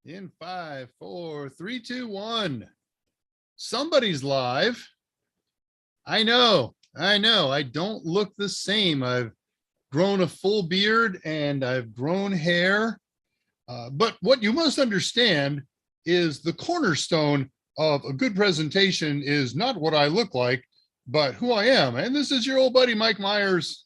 In 5, 4, 3, 2, 1. Somebody's live. I know. I don't look the same. I've grown a full beard and I've grown hair. But what you must understand is the cornerstone of a good presentation is not what I look like, but who I am. And this is your old buddy, Mike Meyers.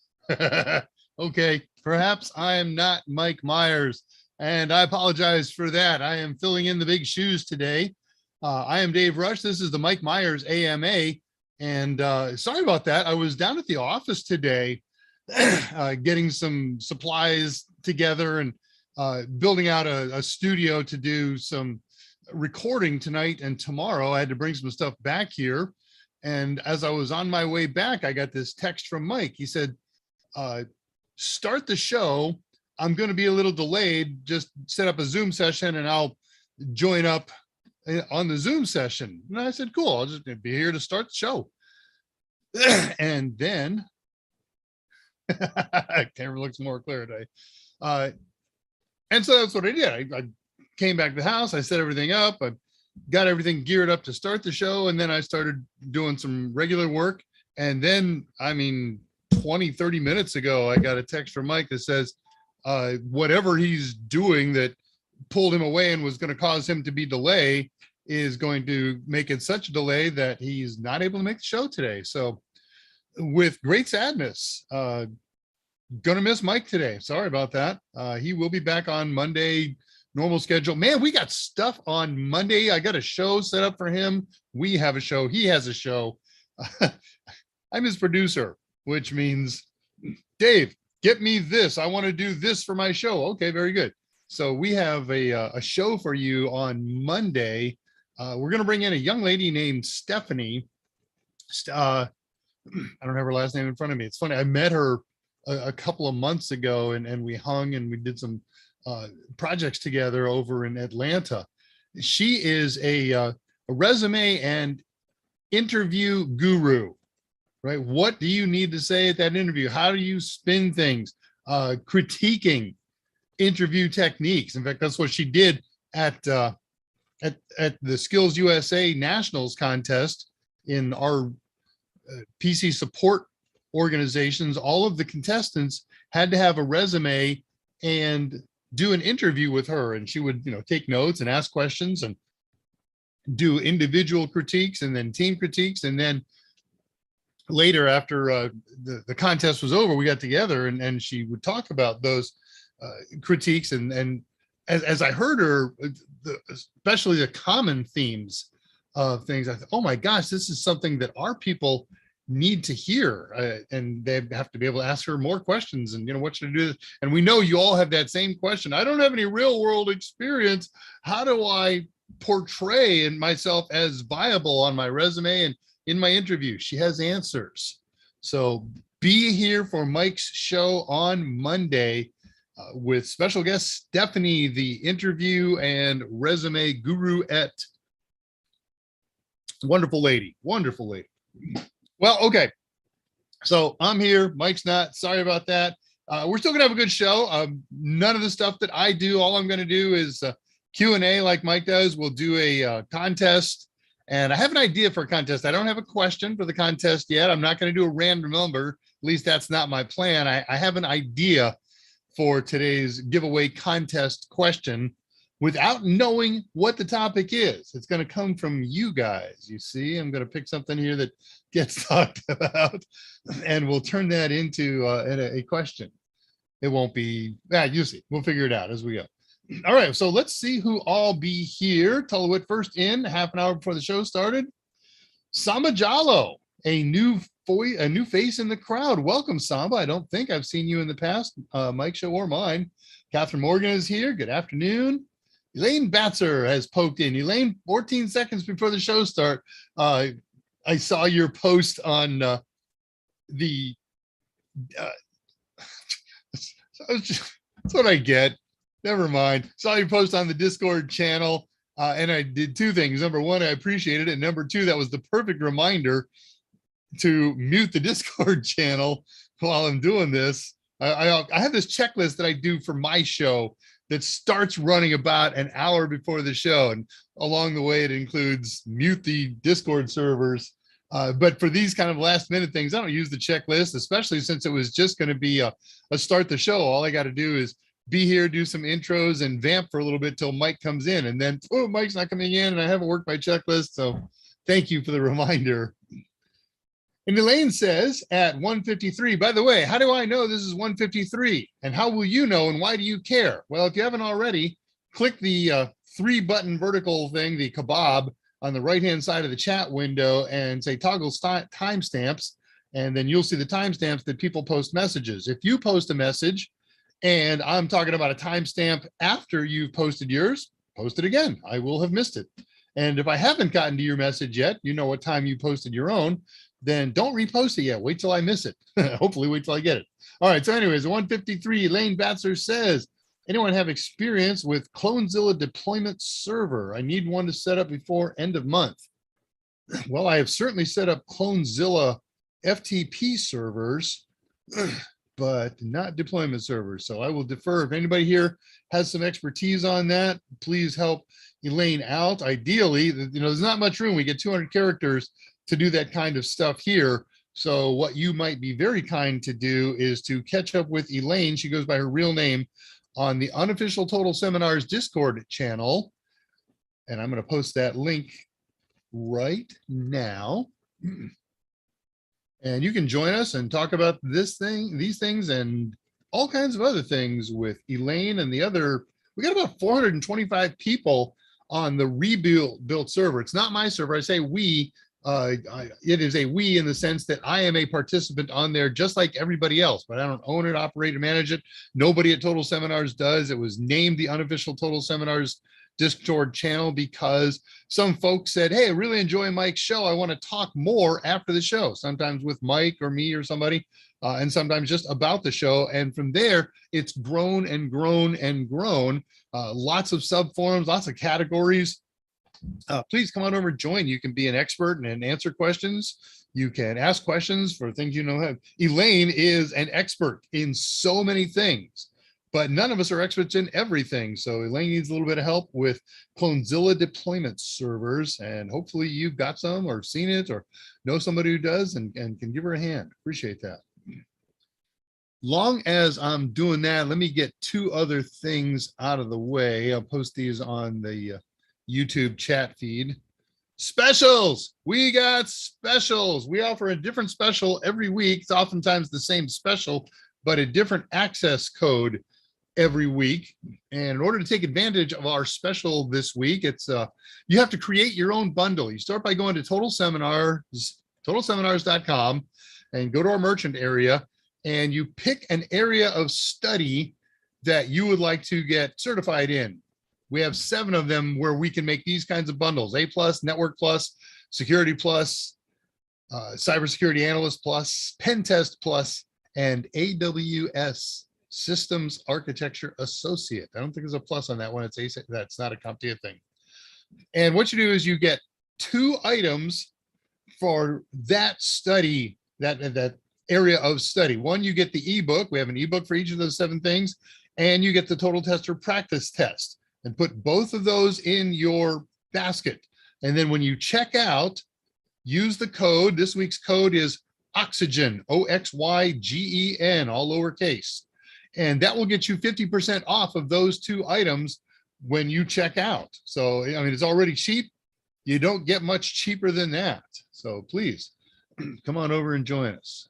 Okay, perhaps I am not Mike Meyers, and I apologize for that. I am filling in the big shoes today. I am Dave Rush. This is the Mike Meyers AMA. And sorry about that. I was down at the office today getting some supplies together and building out a studio to do some recording tonight and tomorrow. I had to bring some stuff back here. And as I was on my way back, I got this text from Mike. He said, start the show. I'm going to be a little delayed. Just set up a Zoom session and I'll join up on the Zoom session. And I said, cool, I'll just be here to start the show. And then camera looks more clear today. And so that's what I did. I came back to the house. I set everything up. I got everything geared up to start the show. And then I started doing some regular work. And then, 20-30 minutes ago, I got a text from Mike that says, whatever he's doing that pulled him away and was going to cause him to be delayed is going to make it such a delay that he's not able to make the show today. So with great sadness, gonna miss Mike today. Sorry about that. He will be back on Monday, normal schedule. Man, we got stuff on Monday. I got a show set up for him. We have a show. He has a show. I'm his producer, which means, Dave, get me this. I want to do this for my show. Okay, very good. So we have a show for you on Monday. We're going to bring in a young lady named Stephanie. I don't have her last name in front of me. It's funny. I met her a couple of months ago and we hung and we did some projects together over in Atlanta. She is a resume and interview guru. Right? What do you need to say at that interview? How do you spin things? Critiquing interview techniques. In fact, that's what she did at the Skills USA Nationals contest in our PC support organizations. All of the contestants had to have a resume and do an interview with her, and she would, take notes and ask questions and do individual critiques and then team critiques, and then later, after the contest was over, we got together and she would talk about those critiques. And as I heard her, especially the common themes of things, I thought, oh my gosh, this is something that our people need to hear. And they have to be able to ask her more questions and, what should I do? And we know you all have that same question. I don't have any real world experience. How do I portray myself as viable on my resume and in my interview? She has answers. So be here for Mike's show on Monday with special guest Stephanie, the interview and resume guru at wonderful lady. Well, okay. So I'm here. Mike's not. Sorry about that. We're still gonna have a good show. None of the stuff that I do. All I'm gonna do is Q&A like Mike does. We'll do a contest. And I have an idea for a contest. I don't have a question for the contest yet. I'm not going to do a random number. At least that's not my plan. I have an idea for today's giveaway contest question without knowing what the topic is. It's going to come from you guys. You see, I'm going to pick something here that gets talked about, and we'll turn that into a question. It won't be, you see, we'll figure it out as we go. All right, so let's see who all be here. Tullowit first in, half an hour before the show started. Samba Jallo, a new face in the crowd. Welcome, Samba. I don't think I've seen you in the past, Mike's show or mine. Catherine Morgan is here. Good afternoon. Elaine Batzer has poked in. Elaine, 14 seconds before the show start, I saw your post on the. That's what I get. Never mind. Saw you post on the Discord channel, and I did two things. Number one, I appreciated it. Number two, that was the perfect reminder to mute the Discord channel while I'm doing this. I have this checklist that I do for my show that starts running about an hour before the show. And along the way, it includes mute the Discord servers. But for these kind of last minute things, I don't use the checklist, especially since it was just going to be a start the show. All I got to do is be here, do some intros, and vamp for a little bit till Mike comes in. And then, oh, Mike's not coming in, and I haven't worked my checklist. So thank you for the reminder. And Elaine says at 153, by the way, how do I know this is 153? And how will you know, and why do you care? Well, if you haven't already, click the 3-button vertical thing, the kebab, on the right-hand side of the chat window and say toggle timestamps, and then you'll see the timestamps that people post messages. If you post a message and I'm talking about a timestamp after you've posted yours, post it again. I will have missed it. And if I haven't gotten to your message yet, you know what time you posted your own, then don't repost it yet. Wait till I miss it. Hopefully wait till I get it. All right. So anyways, 153, Lane Batzer says, anyone have experience with Clonezilla deployment server? I need one to set up before end of month. Well, I have certainly set up Clonezilla FTP servers, but not deployment servers. So I will defer. If anybody here has some expertise on that, please help Elaine out. Ideally, there's not much room. We get 200 characters to do that kind of stuff here. So what you might be very kind to do is to catch up with Elaine. She goes by her real name on the Unofficial Total Seminars Discord channel. And I'm going to post that link right now. And you can join us and talk about these things, and all kinds of other things with Elaine and the other. We got about 425 people on the rebuilt server. It's not my server. I say we. It is a we in the sense that I am a participant on there just like everybody else, but I don't own it, operate, and manage it. Nobody at Total Seminars does. It was named the Unofficial Total Seminars Discord channel because some folks said, hey, I really enjoy Mike's show. I want to talk more after the show, sometimes with Mike or me or somebody, and sometimes just about the show. And from there, it's grown and grown and grown. Lots of sub forums, lots of categories. Please come on over and join. You can be an expert and answer questions. You can ask questions for things you know. Elaine is an expert in so many things, but none of us are experts in everything. So Elaine needs a little bit of help with Clonezilla deployment servers, and hopefully you've got some or seen it or know somebody who does and can give her a hand. Appreciate that. Long as I'm doing that, let me get 2 other things out of the way. I'll post these on the YouTube chat feed. Specials. We got specials. We offer a different special every week. It's oftentimes the same special, but a different access code every week. And in order to take advantage of our special this week, it's you have to create your own bundle. You start by going to totalseminars.com and go to our merchant area, and you pick an area of study that you would like to get certified in. We have 7 of them where we can make these kinds of bundles: A+, Network Plus, Security Plus, Cybersecurity Analyst Plus, Pen Test Plus, and AWS Systems Architecture Associate. I don't think there's a plus on that one. It's that's not a CompTIA thing. And what you do is you get 2 items for that study, that area of study. One, you get the ebook. We have an ebook for each of those 7 things, and you get the Total Tester practice test. And put both of those in your basket. And then when you check out, use the code. This week's code is Oxygen, OXYGEN, all lowercase. And that will get you 50% off of those 2 items when you check out. So, I mean, it's already cheap. You don't get much cheaper than that. So please come on over and join us.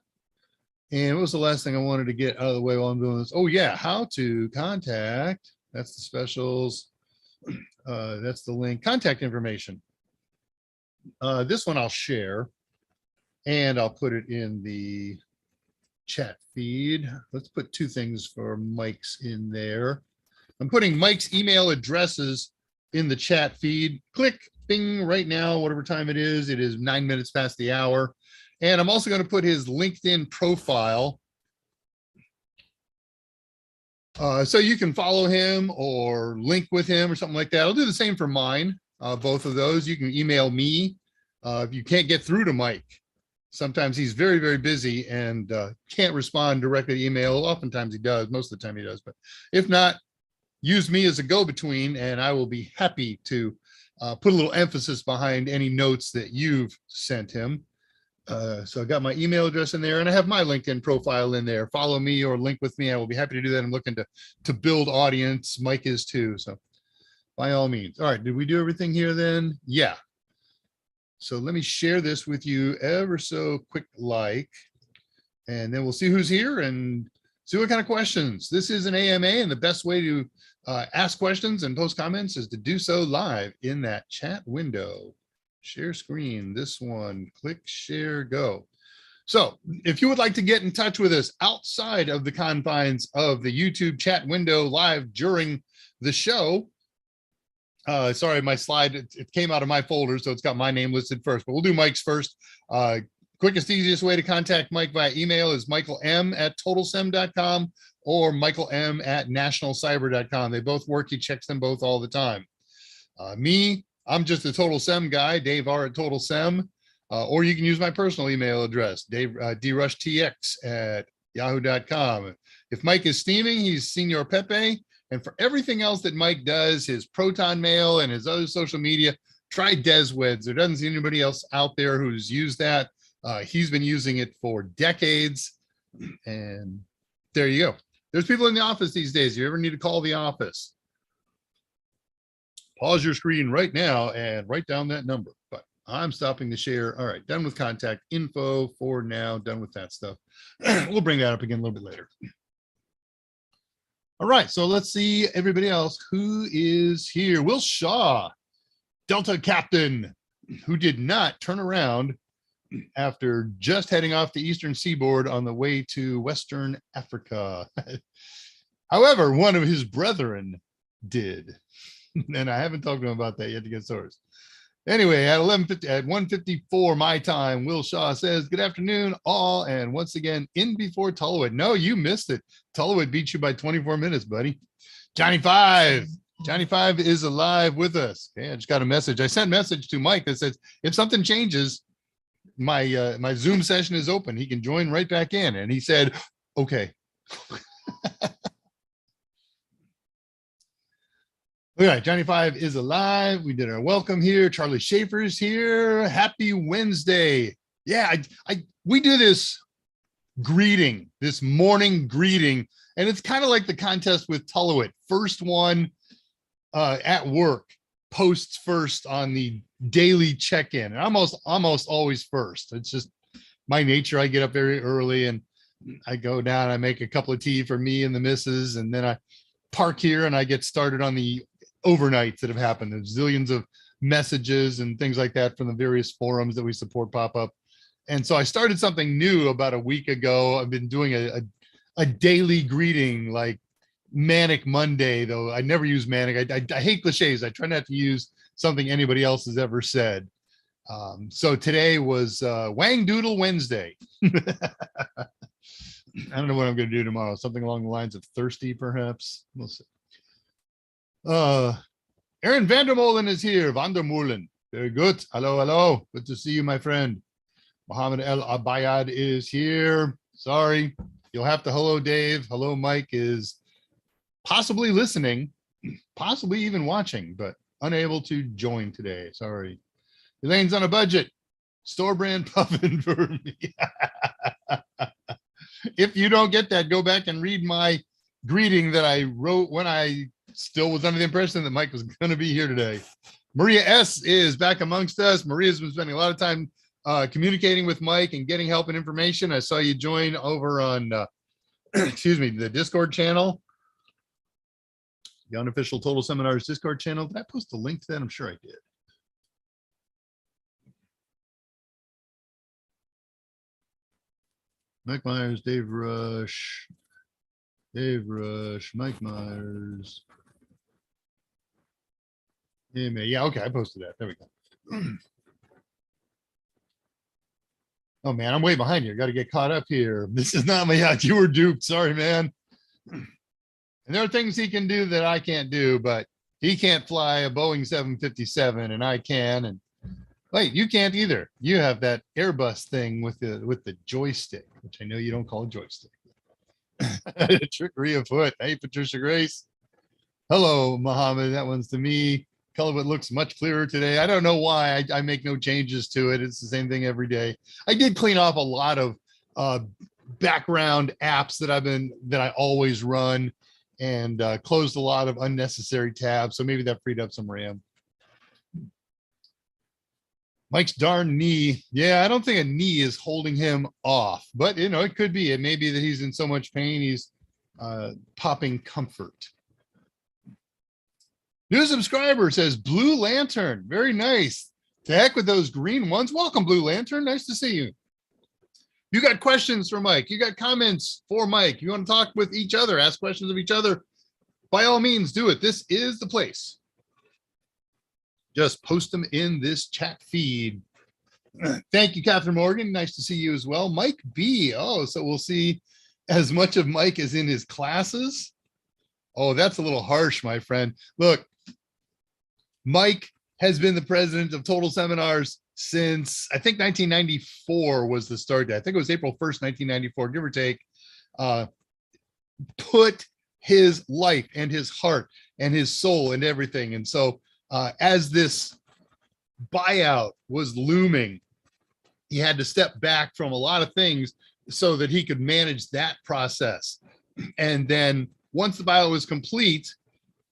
And what was the last thing I wanted to get out of the way while I'm doing this? Oh yeah, how to contact. That's the specials. That's the link. Contact information. This one I'll share, and I'll put it in the chat feed. Let's put 2 things for Mike's in there. I'm putting Mike's email addresses in the chat feed. Click, bing, right now, whatever time it is. It is 9 minutes past the hour. And I'm also going to put his LinkedIn profile. So you can follow him or link with him or something like that. I'll do the same for mine, both of those. You can email me if you can't get through to Mike. Sometimes he's very, very busy and can't respond directly to email. Oftentimes he does. Most of the time he does. But if not, use me as a go-between, and I will be happy to put a little emphasis behind any notes that you've sent him. So I got my email address in there, and I have my LinkedIn profile in there. Follow me or link with me. I will be happy to do that. I'm looking to build audience. Mike is too. So by all means. All right. Did we do everything here then? Yeah. So let me share this with you ever so quick like, and then we'll see who's here and see what kind of questions. This is an AMA, and the best way to ask questions and post comments is to do so live in that chat window. Share screen, this one, click share, go. So if you would like to get in touch with us outside of the confines of the YouTube chat window live during the show, sorry, my slide, it came out of my folder, so it's got my name listed first, but we'll do Mike's first. Quickest, easiest way to contact Mike via email is michaelm@totalsem.com or michaelm@nationalcyber.com. They both work. He checks them both all the time. Me, I'm just a Total Sem guy, Dave R @TotalSem, or you can use my personal email address, Dave drushtx@yahoo.com. If Mike is steaming, he's Senor Pepe. And for everything else that Mike does, his Proton Mail and his other social media, try DesWeds. There doesn't seem anybody else out there who's used that. He's been using it for decades. And there you go. There's people in the office these days. You ever need to call the office? Pause your screen right now and write down that number. But I'm stopping the share. All right, done with contact info for now. Done with that stuff. We'll bring that up again a little bit later. All right, so let's see everybody else who is here. Will Shaw, Delta Captain, who did not turn around after just heading off the eastern seaboard on the way to Western Africa. However, one of his brethren did. And I haven't talked to him about that yet to get source. Anyway, at 1:54 my time, Will Shaw says, good afternoon, all. And once again, in before Tullowit. No, you missed it. Tullowit beat you by 24 minutes, buddy. Johnny Five. Johnny Five is alive with us. Okay, I just got a message. I sent a message to Mike that says, if something changes, my Zoom session is open. He can join right back in. And he said, okay. All right, Johnny Five is alive. We did our welcome here. Charlie Schaefer's here. Happy Wednesday. Yeah, we do this greeting, this morning greeting, and it's kind of like the contest with Tullowit. First one at work posts first on the daily check-in. And almost always first. It's just my nature. I get up very early and I go down, I make a cup of tea for me and the missus, and then I park here and I get started on the overnights that have happened. There's zillions of messages and things like that from the various forums that we support pop up. And so I started something new about a week ago. I've been doing a daily greeting, like Manic Monday, though I never use manic. I hate cliches. I try not to use something anybody else has ever said. So today was Wang Doodle Wednesday. I don't know what I'm going to do tomorrow. Something along the lines of thirsty, perhaps. We'll see. Aaron Vandermolen is here. Vandermolen. Very good. Hello, hello. Good to see you, my friend. Mohammed El Abayad is here. Sorry. You'll have to hello, Dave. Hello, Mike is possibly listening, possibly even watching, but unable to join today. Sorry. Elaine's on a budget. Store brand puffin for me. If you don't get that, go back and read my greeting that I wrote when I still was under the impression that Mike was going to be here today. Maria S. is back amongst us. Maria's been spending a lot of time communicating with Mike and getting help and information. I saw you join over on, excuse me, the Discord channel, the unofficial Total Seminars Discord channel. Did I post a link to that? I'm sure I did. Mike Myers, Dave Rush, Mike Myers. Yeah, okay, I posted that. There we go. Oh man, I'm way behind you. Got to get caught up here. This is not my yacht. You were duped. Sorry, man. And there are things he can do that I can't do, but he can't fly a Boeing 757 and I can. And wait, you can't either. You have that Airbus thing with the joystick, which I know you don't call a joystick. Trickery afoot. Hey, Patricia Grace. Hello, Mohammed. That one's to me. Color of it looks much clearer today. I don't know why. I make no changes to it. It's the same thing every day. I did clean off a lot of uh, background apps that I always run, and closed a lot of unnecessary tabs. So maybe that freed up some RAM. Mike's darn knee. Yeah, I don't think a knee is holding him off, but it could be. It may be that he's in so much pain he's popping comfort. New subscriber says Blue Lantern. Very nice. To heck with those green ones. Welcome, Blue Lantern. Nice to see you. You got questions for Mike. You got comments for Mike. You want to talk with each other, ask questions of each other. By all means, do it. This is the place. Just post them in this chat feed. Thank you, Catherine Morgan. Nice to see you as well. Mike B. Oh, so we'll see as much of Mike as in his classes. Oh, that's a little harsh, my friend. Look, Mike has been the president of Total Seminars since, I think, 1994 was the start date. I think it was April 1st, 1994, give or take. Put his life and his heart and his soul and everything. And so as this buyout was looming, he had to step back from a lot of things so that he could manage that process. And then once the buyout was complete,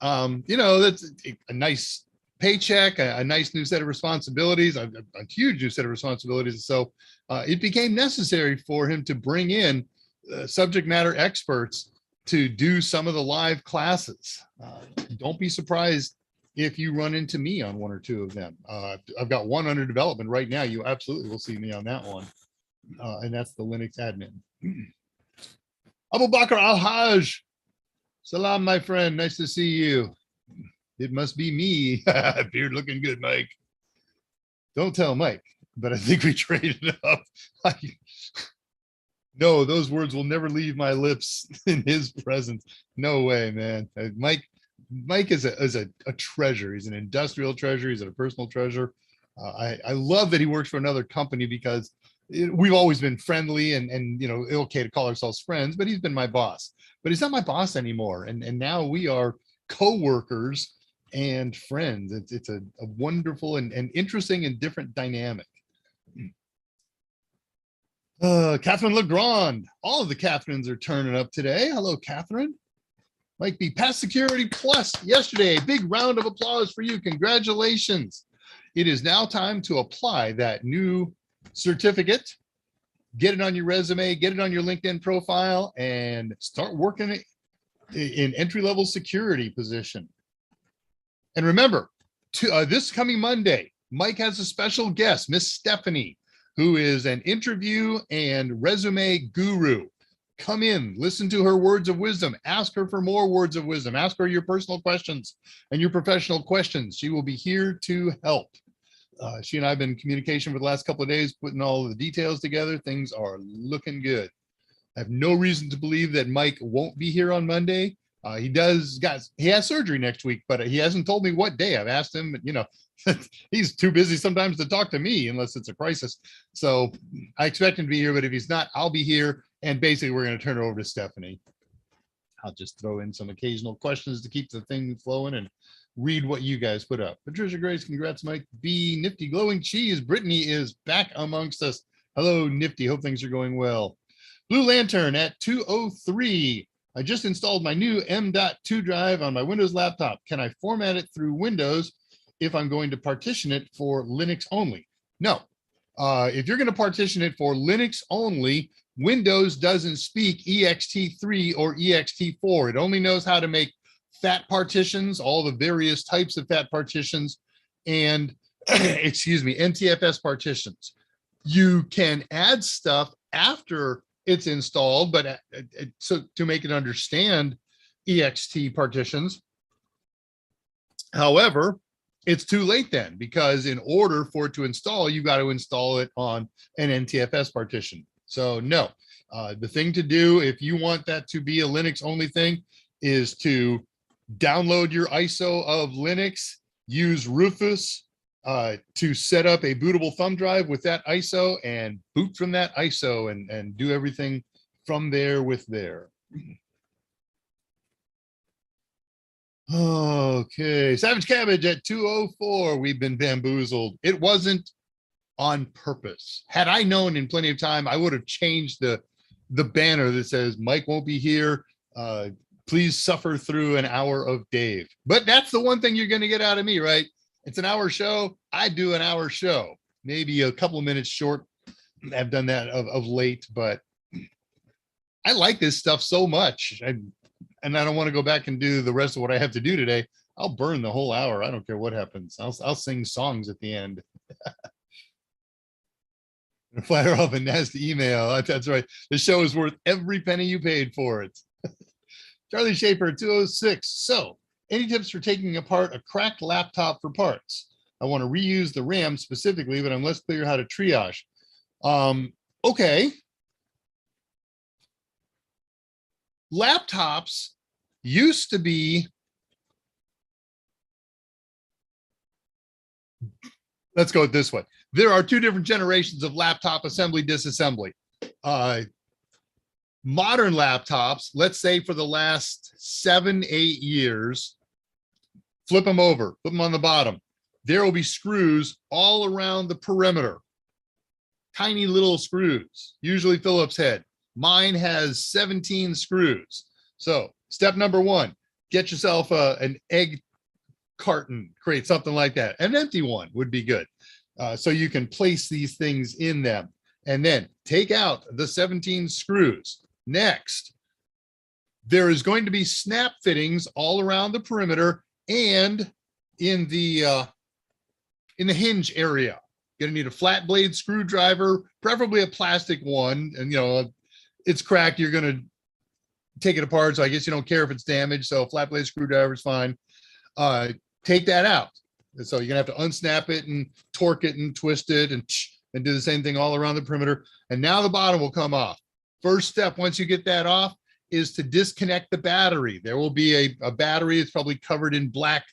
that's a nice paycheck, a nice new set of responsibilities, a huge new set of responsibilities. So it became necessary for him to bring in subject matter experts to do some of the live classes. Don't be surprised if you run into me on one or two of them. I've got one under development right now. You absolutely will see me on that one. And that's the Linux admin. Abu Bakr Al-Haj. Salam, my friend. Nice to see you. It must be me. Beard looking good, Mike. Don't tell Mike, but I think we traded up. No, those words will never leave my lips in his presence. No way, man. Mike is a treasure. He's an industrial treasure. He's a personal treasure. I love that he works for another company because we've always been friendly and okay to call ourselves friends, but he's been my boss. But he's not my boss anymore. And now we are co-workers and friends. It's a wonderful and interesting and different dynamic. Catherine Legrand. All of the Catherines are turning up today. Hello, Catherine. Mike B. Pass Security Plus yesterday. Big round of applause for you. Congratulations. It is now time to apply that new certificate. Get it on your resume, get it on your LinkedIn profile, and start working in entry-level security position. And remember, this coming Monday, Mike has a special guest, Miss Stephanie, who is an interview and resume guru. Come in, listen to her words of wisdom, ask her for more words of wisdom, ask her your personal questions and your professional questions. She will be here to help. She and I have been in communication for the last couple of days, putting all the details together. Things are looking good. I have no reason to believe that Mike won't be here on Monday. He has surgery next week, but he hasn't told me what day. I've asked him, he's too busy sometimes to talk to me unless it's a crisis. So I expect him to be here, but if he's not, I'll be here. And basically we're going to turn it over to Stephanie. I'll just throw in some occasional questions to keep the thing flowing and read what you guys put up. Patricia Grace, congrats, Mike B. Nifty Glowing Cheese. Brittany is back amongst us. Hello, Nifty. Hope things are going well. Blue Lantern at 2:03. I just installed my new M.2 drive on my Windows laptop. Can I format it through Windows if I'm going to partition it for Linux only? No. If you're going to partition it for Linux only, Windows doesn't speak ext3 or ext4. It only knows how to make fat partitions, all the various types of fat partitions, and NTFS partitions. You can add stuff after it's installed, but so to make it understand ext partitions. However, it's too late then, because in order for it to install, you got to install it on an NTFS partition. So no, the thing to do if you want that to be a Linux only thing is to download your ISO of Linux, use Rufus to set up a bootable thumb drive with that ISO and boot from that ISO and do everything from there with there. Okay, Savage Cabbage at 2:04. We've been bamboozled. It wasn't on purpose. Had I known in plenty of time, I would have changed the banner that says Mike won't be here. Please suffer through an hour of Dave. But that's the one thing you're going to get out of me, right? It's an hour show. I do an hour show, maybe a couple of minutes short. I've done that of late, but I like this stuff so much. And I don't want to go back and do the rest of what I have to do today. I'll burn the whole hour. I don't care what happens. I'll sing songs at the end. Flatter off a nasty email. That's right. The show is worth every penny you paid for it. Charlie Schaefer, 206. So, any tips for taking apart a cracked laptop for parts? I want to reuse the RAM specifically, but I'm less clear how to triage. Okay. Laptops used to be, let's go this way. There are two different generations of laptop assembly, disassembly. Modern laptops, let's say for the last 7-8 years, flip them over, put them on the bottom. There will be screws all around the perimeter. Tiny little screws, usually Phillips head. Mine has 17 screws. So step number one, get yourself an egg carton, create something like that. An empty one would be good. So you can place these things in them and then take out the 17 screws. Next, there is going to be snap fittings all around the perimeter and in the hinge area. You're gonna need a flat blade screwdriver, preferably a plastic one. And you know, it's cracked, you're gonna take it apart. So I guess you don't care if it's damaged. So a flat blade screwdriver is fine. Take that out. And so you're gonna have to unsnap it and torque it and twist it and do the same thing all around the perimeter. And now the bottom will come off. First step, once you get that off, is to disconnect the battery. There will be a battery. It's probably covered in black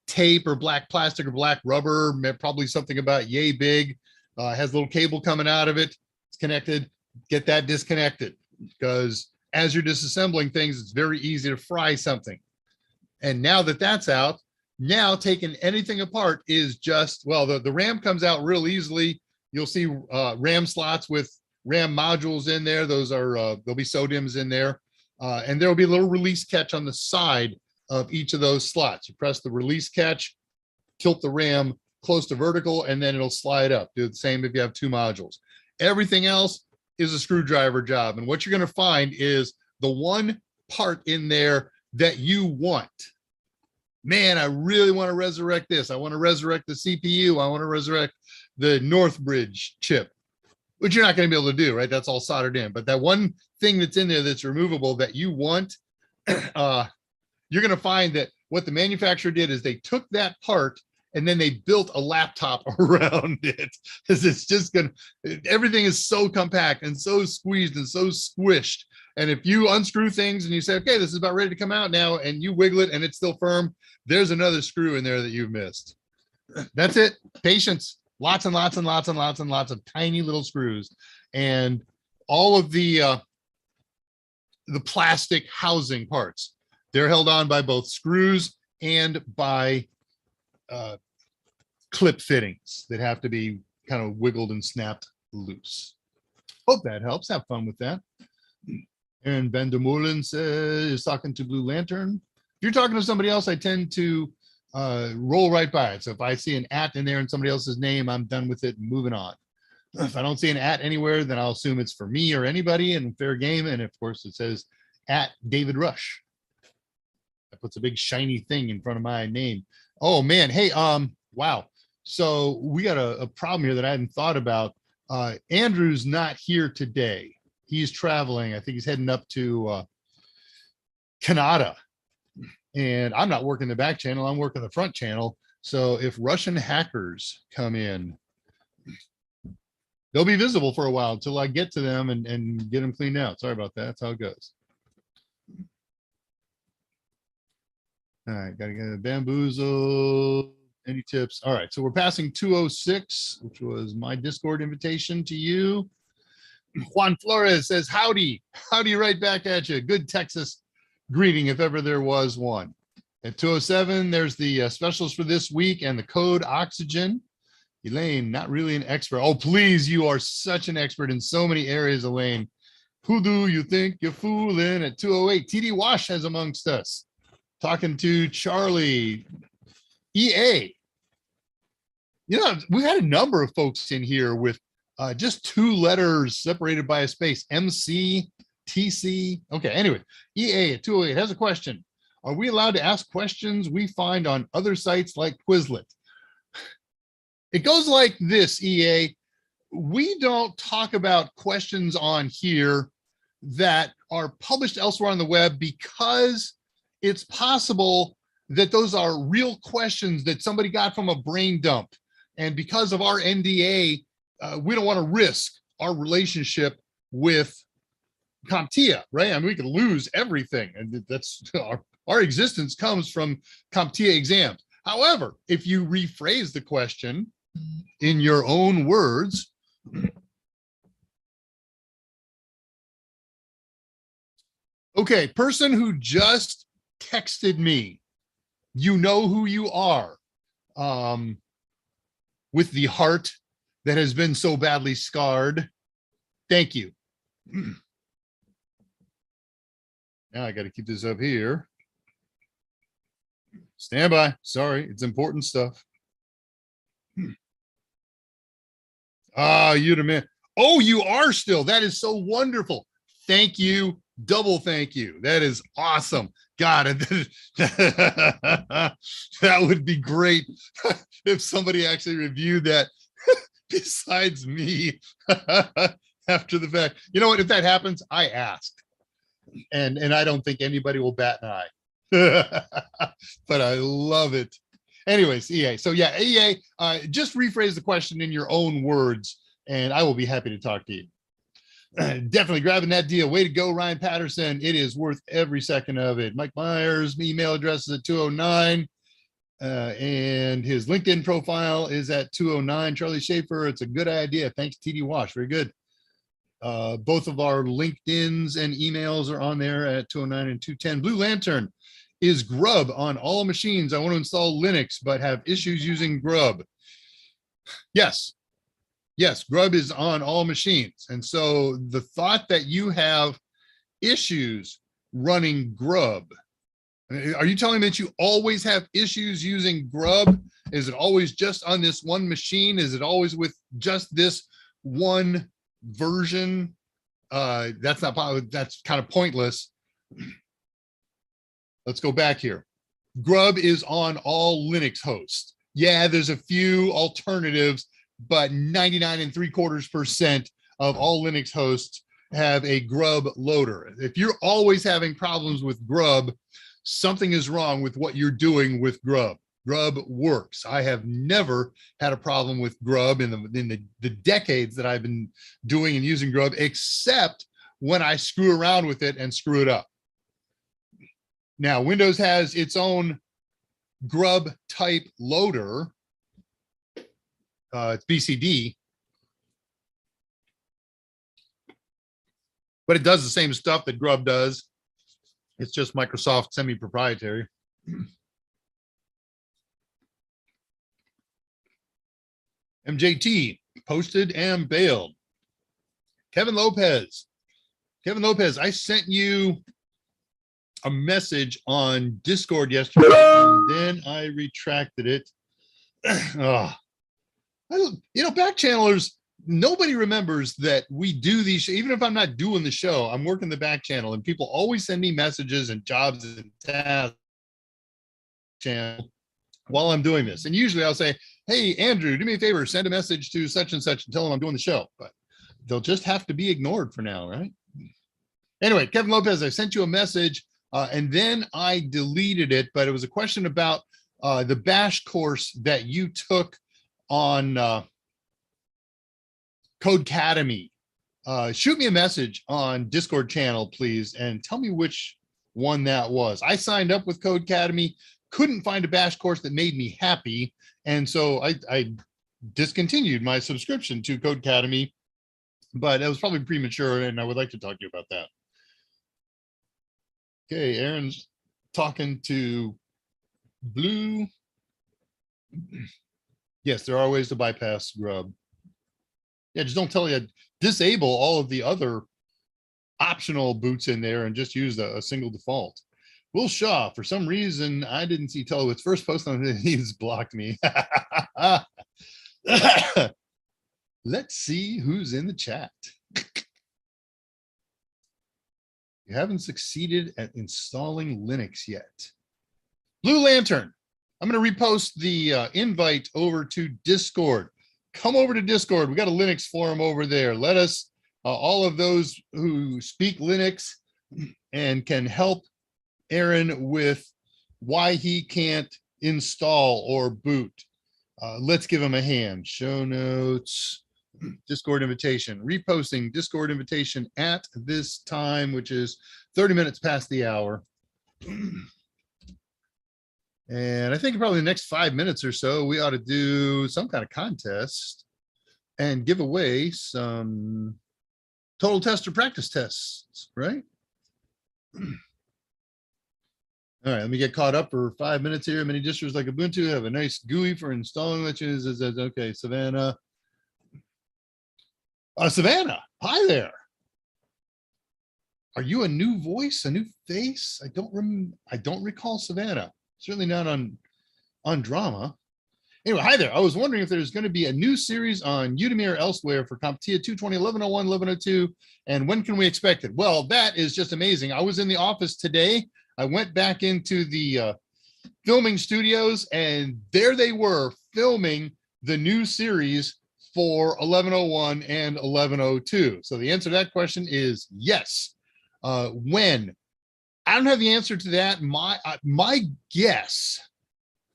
tape or black plastic or black rubber, probably something about yay big. Has a little cable coming out of it. It's connected. Get that disconnected, because as you're disassembling things, it's very easy to fry something. And now that that's out, now taking anything apart is just, well, the RAM comes out real easily. You'll see RAM slots with RAM modules in there. Those are, there'll be SODIMMs in there. And there'll be a little release catch on the side of each of those slots. You press the release catch, tilt the RAM close to vertical, and then it'll slide up. Do the same if you have two modules. Everything else is a screwdriver job. And what you're going to find is the one part in there that you want. Man, I really want to resurrect this. I want to resurrect the CPU. I want to resurrect the Northbridge chip, which you're not going to be able to do, right? That's all soldered in. But that one thing that's in there that's removable that you want, you're going to find that what the manufacturer did is they took that part and then they built a laptop around it, because it's just going to, everything is so compact and so squeezed and so squished. And if you unscrew things and you say, okay, this is about ready to come out now, and you wiggle it and it's still firm, there's another screw in there that you've missed. That's it. Patience. Lots and lots and lots and lots and lots of tiny little screws. And all of the plastic housing parts, they're held on by both screws and by clip fittings that have to be kind of wiggled and snapped loose. Hope that helps. Have fun with that. And Ben de Moulin is talking to Blue Lantern. If you're talking to somebody else, I tend to roll right by it. So if I see an @ in there and somebody else's name, I'm done with it and moving on. If I don't see an @ anywhere, then I'll assume it's for me or anybody, and fair game. And of course it says @David Rush. That puts a big shiny thing in front of my name. Oh man. Hey, wow. So we got a problem here that I hadn't thought about. Andrew's not here today. He's traveling. I think he's heading up to Canada. And I'm not working the back channel, I'm working the front channel. So if Russian hackers come in, they'll be visible for a while until I get to them and get them cleaned out. Sorry about that. That's how it goes. All right, gotta get a bamboozle. Any tips? All right, so we're passing 206, which was my Discord invitation to you. Juan Flores says, howdy right back at you. Good Texas greeting if ever there was one. At 207, there's the specials for this week and the code oxygen. Elaine, not really an expert. Oh, please, you are such an expert in so many areas, Elaine. Who do you think you're fooling? At 208, TD Wash has amongst us. Talking to Charlie. EA. You know, we had a number of folks in here with just 2 letters separated by a space. MC, TC. Okay, anyway, EA at 208 has a question. Are we allowed to ask questions we find on other sites like Quizlet? It goes like this, EA. We don't talk about questions on here that are published elsewhere on the web because it's possible that those are real questions that somebody got from a brain dump. And because of our NDA, we don't want to risk our relationship with CompTIA, right? I mean, we could lose everything. And that's our existence comes from CompTIA exams. However, if you rephrase the question in your own words, okay, person who just texted me, you know who you are, with the heart that has been so badly scarred. Thank you. Now I got to keep this up here. Stand by. Sorry, it's important stuff. You're the man. Oh, you are still. That is so wonderful. Thank you. Double thank you. That is awesome. God, that would be great if somebody actually reviewed that besides me after the fact. You know what? If that happens, I asked. And I don't think anybody will bat an eye. But I love it. Anyways, EA. So yeah, EA, just rephrase the question in your own words, and I will be happy to talk to you. Definitely grabbing that deal. Way to go, Ryan Patterson. It is worth every second of it. Mike Meyers, email address is at 209. And his LinkedIn profile is at 209. Charlie Schaefer, it's a good idea. Thanks, TD Wash. Very good. Both of our LinkedIns and emails are on there at 209 and 210. Blue Lantern, is Grub on all machines? I want to install Linux, but have issues using Grub. Yes. Yes, Grub is on all machines. And so the thought that you have issues running Grub, are you telling me that you always have issues using Grub? Is it always just on this one machine? Is it always with just this one version? That's not, that's kind of pointless. Let's go back here. Grub is on all Linux hosts. Yeah, there's a few alternatives, but 99.75% of all Linux hosts have a Grub loader. If you're always having problems with Grub, something is wrong with what you're doing with Grub. Grub works. I have never had a problem with Grub in the decades that I've been doing and using Grub, except when I screw around with it and screw it up. Now, Windows has its own Grub type loader. It's BCD, but it does the same stuff that Grub does. It's just Microsoft semi-proprietary. MJT, posted and bailed. Kevin Lopez, I sent you a message on Discord yesterday, and then I retracted it. You know, back channelers, nobody remembers that we do these. Even if I'm not doing the show, I'm working the back channel, and people always send me messages and jobs and tasks channel while I'm doing this. And usually I'll say, hey, Andrew, do me a favor, send a message to such and such and tell them I'm doing the show. But they'll just have to be ignored for now, right? Anyway, Kevin Lopez, I sent you a message and then I deleted it, but it was a question about the Bash course that you took on Codecademy. Shoot me a message on Discord channel, please, and tell me which one that was. I signed up with Codecademy, couldn't find a Bash course that made me happy, and so I discontinued my subscription to Codecademy, but it was probably premature, and I would like to talk to you about that. Okay, Aaron's talking to blue. Yes, there are ways to bypass grub. Yeah, just don't tell you disable all of the other optional boots in there and just use a single default. Will Shaw, for some reason, I didn't see Telewit's first post on it. He's blocked me. Let's see who's in the chat. You haven't succeeded at installing Linux yet. Blue Lantern, I'm going to repost the invite over to Discord. Come over to Discord. We got a Linux forum over there. Let us, all of those who speak Linux and can help Aaron with why he can't install or boot. Let's give him a hand. Show notes, Discord invitation, reposting Discord invitation at this time, which is 30 minutes past the hour. And I think probably the next 5 minutes or so, we ought to do some kind of contest and give away some total test or practice tests, right? All right, let me get caught up for 5 minutes here. Many distros like Ubuntu have a nice GUI for installing glitches. Okay, Savannah. Savannah, hi there. Are you a new voice, a new face? I don't recall Savannah. Certainly not on drama. Anyway, hi there. I was wondering if there's going to be a new series on Udemy or elsewhere for CompTIA 220, 1101, 1102, and when can we expect it? Well, that is just amazing. I was in the office today. I went back into the filming studios, and there they were filming the new series for 1101 and 1102. So the answer to that question is yes. When? I don't have the answer to that. My guess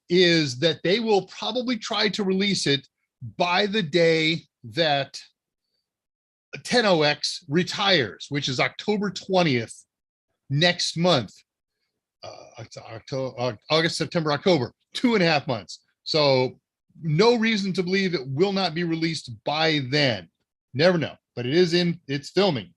is that they will probably try to release it by the day that 10OX retires, which is October 20th next month. August, September, October, 2.5 months. So no reason to believe it will not be released by then. Never know, but it's filming.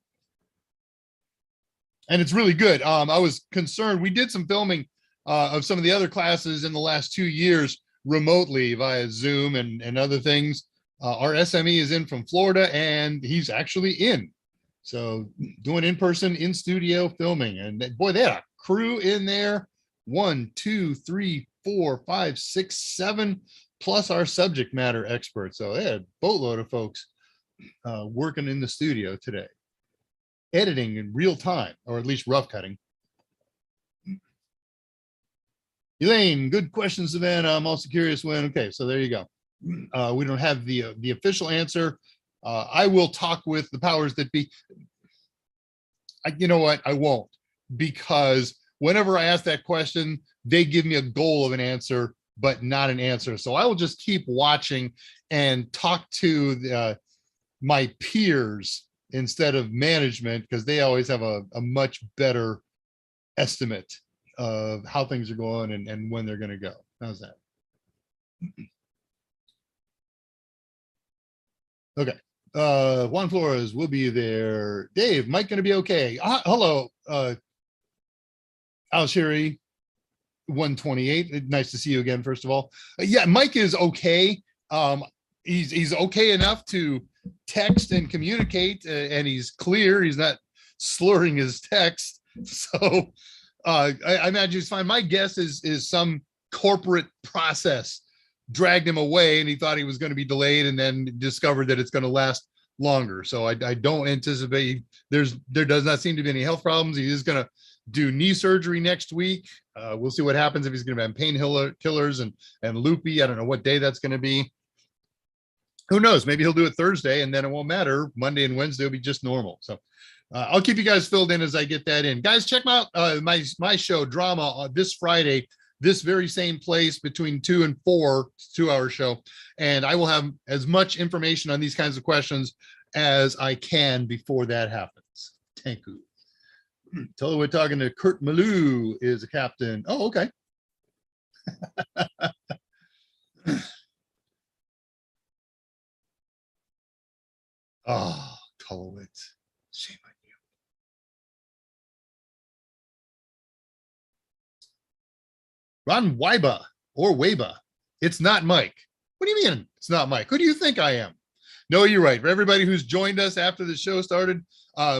And it's really good. I was concerned. We did some filming of some of the other classes in the last 2 years remotely via Zoom and other things. Our SME is in from Florida, and he's actually in. So doing in-person, in-studio filming. And boy, they had a crew in there. 1, 2, 3, 4, 5, 6, 7, plus our subject matter experts. So they had a boatload of folks working in the studio today, editing in real time, or at least rough cutting. Elaine, good question, Savannah. I'm also curious when. Okay, so there you go. We don't have the official answer. I will talk with the powers that be. You know what? I won't, because whenever I ask that question, they give me a goal of an answer, but not an answer. So I will just keep watching and talk to my peers instead of management, because they always have a much better estimate of how things are going and when they're going to go. How's that? Okay. Juan Flores will be there. Dave, Mike going to be okay? Hello, Al-Shiri 128. Nice to see you again, first of all. Yeah, Mike is okay. He's okay enough to text and communicate, and he's clear. He's not slurring his text. So I imagine he's fine. My guess is some corporate process dragged him away, and he thought he was going to be delayed, and then discovered that it's going to last longer. So I don't anticipate there does not seem to be any health problems. He is going to do knee surgery next week. We'll see what happens, if he's going to have painkillers and loopy. I don't know what day that's going to be. Who knows? Maybe he'll do it Thursday, and then it won't matter. Monday and Wednesday will be just normal. So I'll keep you guys filled in as I get that in. Guys, check out my show, Drama, this Friday, this very same place between 2 and 4, 2-hour show. And I will have as much information on these kinds of questions as I can before that happens. Thank you. Tell her we're talking to Kurt Malou is a captain. Oh, okay. Oh, Tulowitz. Shame on you. Ron Weiba. or Weba. It's not Mike. What do you mean it's not Mike? Who do you think I am? No, you're right. For everybody who's joined us after the show started,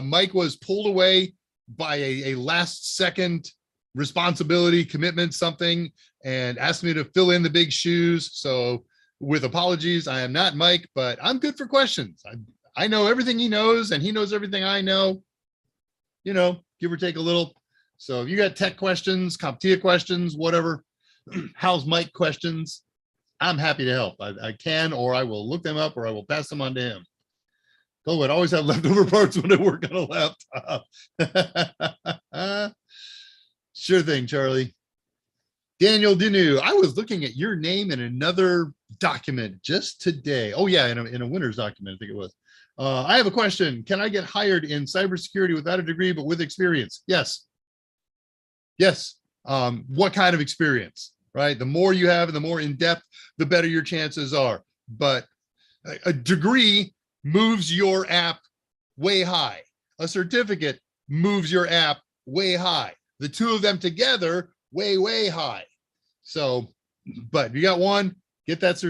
Mike was pulled away by a last second responsibility, commitment, something, and asked me to fill in the big shoes. So with apologies, I am not Mike, but I'm good for questions. I know everything he knows, and he knows everything I know, you know, give or take a little. So if you got tech questions, CompTIA questions, whatever, how's Mike questions, I'm happy to help. I can, or I will look them up, or I will pass them on to him. Go, I'd always have leftover parts when I work on a laptop. Sure thing, Charlie. Daniel Dinu, I was looking at your name in another document just today. Oh yeah, in a winner's document, I think it was. I have a question. Can I get hired in cybersecurity without a degree, but with experience? Yes. Yes. What kind of experience, right? The more you have and the more in depth, the better your chances are. But a degree moves your app way high. A certificate moves your app way high. The two of them together, way, way high. So, but you got one, get that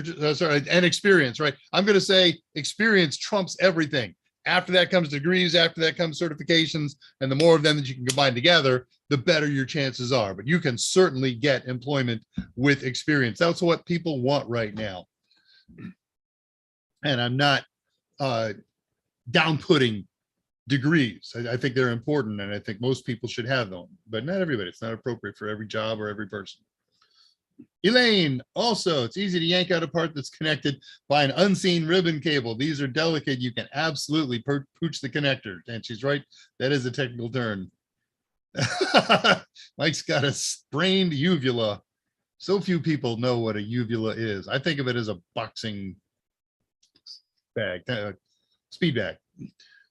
and experience, right? I'm going to say experience trumps everything. After that comes degrees, after that comes certifications, and the more of them that you can combine together, the better your chances are. But you can certainly get employment with experience. That's what people want right now. And I'm not down-putting degrees. I think they're important, and I think most people should have them, but not everybody. It's not appropriate for every job or every person. Elaine, also, it's easy to yank out a part that's connected by an unseen ribbon cable. These are delicate. You can absolutely pooch the connector. And she's right. That is a technical term. Mike's got a sprained uvula. So few people know what a uvula is. I think of it as a boxing bag, speed bag.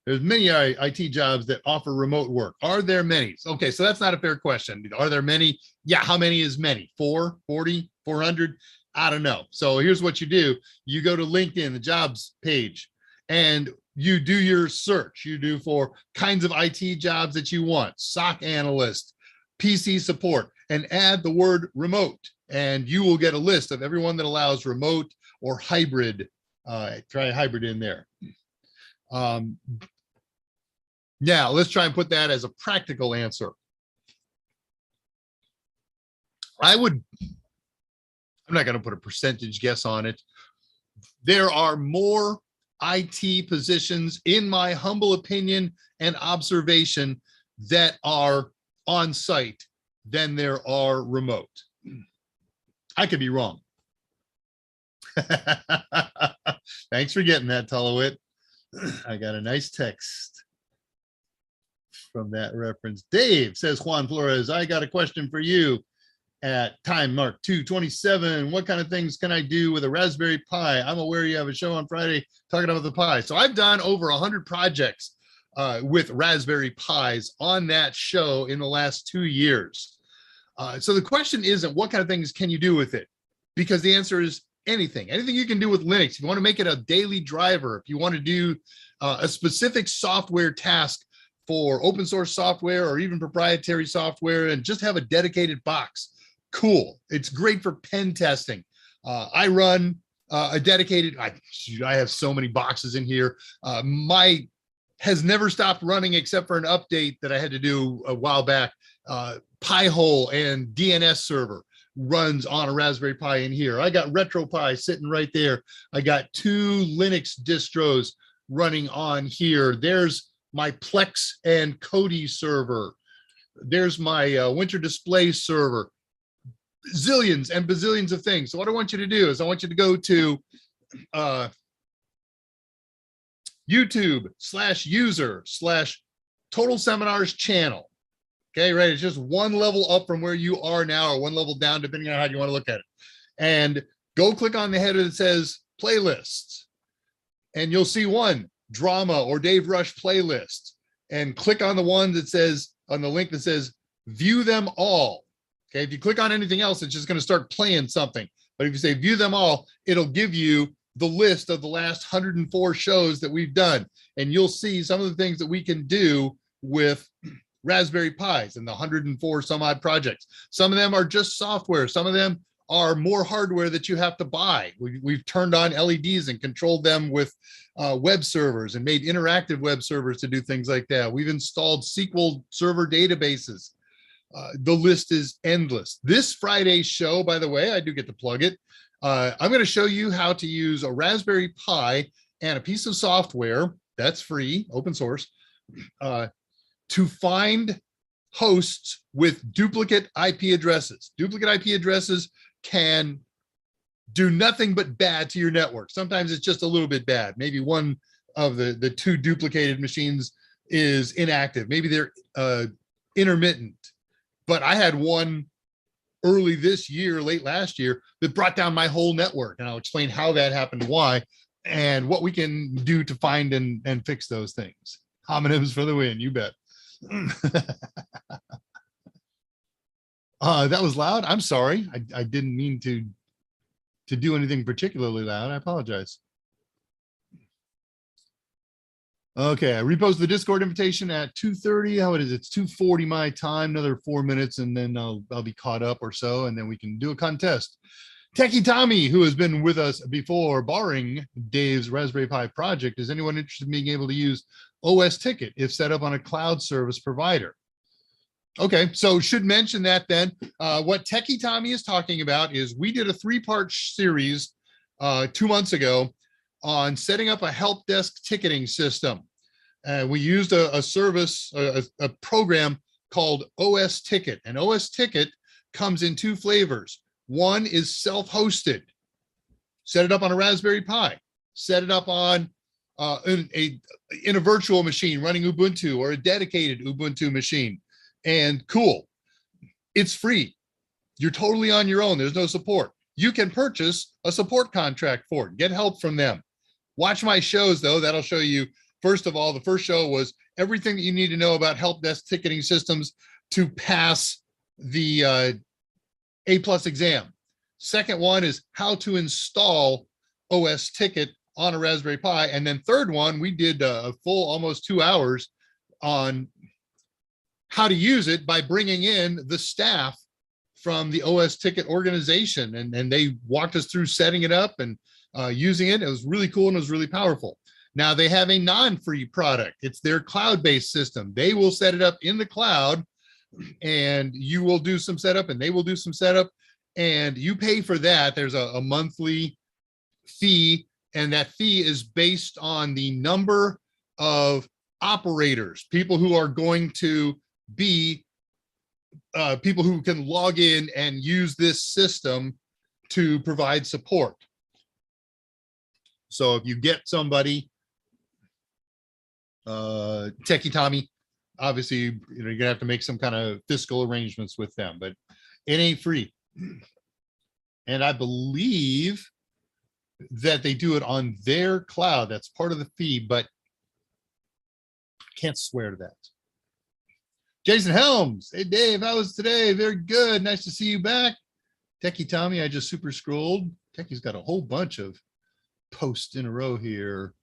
There's many IT jobs that offer remote work. Are there many? Okay, so that's not a fair question. Are there many? Yeah, how many is many? 4, 40, 400? I don't know. So here's what you do. You go to LinkedIn, the jobs page, and you do your search. You do for kinds of IT jobs that you want, SOC analyst, PC support, and add the word remote. And you will get a list of everyone that allows remote or hybrid. Try hybrid in there. Now let's try and put that as a practical answer. I'm not going to put a percentage guess on it. There are more IT positions, in my humble opinion and observation, that are on site than there are remote. I could be wrong. Thanks for getting that, Tullowit. I got a nice text from that reference. Dave says, Juan Flores, I got a question for you at time mark 2:27. What kind of things can I do with a Raspberry Pi? I'm aware you have a show on Friday talking about the Pi. So I've done over 100 projects with Raspberry Pis on that show in the last 2 years. So the question isn't what kind of things can you do with it? Because the answer is anything you can do with Linux. If you want to make it a daily driver, if you want to do a specific software task for open source software or even proprietary software and just have a dedicated box, cool. It's great for pen testing. I run a dedicated, I have so many boxes in here. My has never stopped running except for an update that I had to do a while back. Pi-hole and DNS server runs on a Raspberry Pi in here. I got RetroPie sitting right there. I got 2 Linux distros running on here. There's my Plex and Kodi server. There's my Winter Display server. Zillions and bazillions of things. So what I want you to do is I want you to go to YouTube/user/Total Seminars channel. Okay, right. It's just one level up from where you are now, or one level down, depending on how you want to look at it. And go click on the header that says playlists. And you'll see one, drama or Dave Rush playlist. And click on the one that says, on the link that says view them all. Okay, if you click on anything else, it's just going to start playing something. But if you say view them all, it'll give you the list of the last 104 shows that we've done. And you'll see some of the things that we can do with Raspberry Pis and the 104 some odd projects. Some of them are just software. Some of them are more hardware that you have to buy. We've turned on LEDs and controlled them with web servers and made interactive web servers to do things like that. We've installed SQL Server databases. The list is endless. This Friday's show, by the way, I do get to plug it. I'm going to show you how to use a Raspberry Pi and a piece of software that's free, open source, to find hosts with duplicate IP addresses. Duplicate IP addresses can do nothing but bad to your network. Sometimes it's just a little bit bad. Maybe one of the two duplicated machines is inactive. Maybe they're intermittent. But I had one early this year, late last year, that brought down my whole network. And I'll explain how that happened, why, and what we can do to find and fix those things. Homonyms for the win, you bet. That was loud. I'm sorry. I didn't mean to do anything particularly loud. I apologize. Okay, I reposted the Discord invitation at 2:30. How it is? It's 2:40 my time. Another 4 minutes, and then I'll be caught up or so, and then we can do a contest. Techie Tommy, who has been with us before, barring Dave's Raspberry Pi project, is anyone interested in being able to use OS Ticket if set up on a cloud service provider? Okay, so should mention that then. What Techie Tommy is talking about is we did a 3-part series 2 months ago on setting up a help desk ticketing system. We used a service, a program called OS Ticket, and OS Ticket comes in 2 flavors. One is self-hosted. Set it up on a Raspberry Pi. Set it up on in a virtual machine running Ubuntu or a dedicated Ubuntu machine. And cool, it's free. You're totally on your own. There's no support. You can purchase a support contract for it. Get help from them. Watch my shows, though. That'll show you, first of all, the first show was everything that you need to know about help desk ticketing systems to pass the A+ exam. Second one is how to install OS Ticket on a Raspberry Pi. And then third one, we did a full almost 2 hours on how to use it by bringing in the staff from the OS Ticket organization. And they walked us through setting it up and using it. It was really cool and it was really powerful. Now they have a non-free product. It's their cloud-based system. They will set it up in the cloud and you will do some setup and they will do some setup and you pay for that. There's a monthly fee, and that fee is based on the number of operators, people who are going to be people who can log in and use this system to provide support. So if you get somebody, Techie Tommy, obviously you're gonna have to make some kind of fiscal arrangements with them, but it ain't free. And I believe that they do it on their cloud. That's part of the fee, but can't swear to that. Jason Helms, hey Dave, how was today? Very good, nice to see you back. Techie Tommy, I just super scrolled. Techie's got a whole bunch of posts in a row here.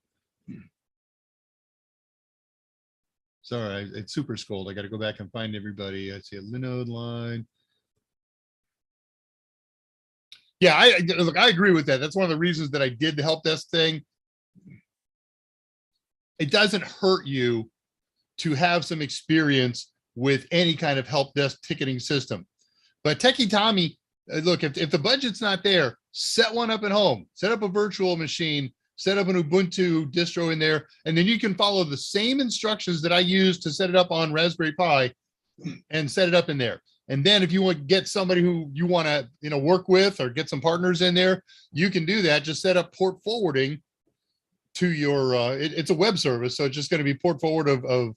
Sorry, it's super scrolled. I got to go back and find everybody. I see a Linode line. Yeah, look, I agree with that. That's one of the reasons that I did the help desk thing. It doesn't hurt you to have some experience with any kind of help desk ticketing system. But Techie Tommy, look, if the budget's not there, set one up at home. Set up a virtual machine, set up an Ubuntu distro in there, and then you can follow the same instructions that I used to set it up on Raspberry Pi and set it up in there. And then if you want to get somebody who you want to work with or get some partners in there, you can do that. Just set up port forwarding to your, it's a web service. So it's just going to be port forward of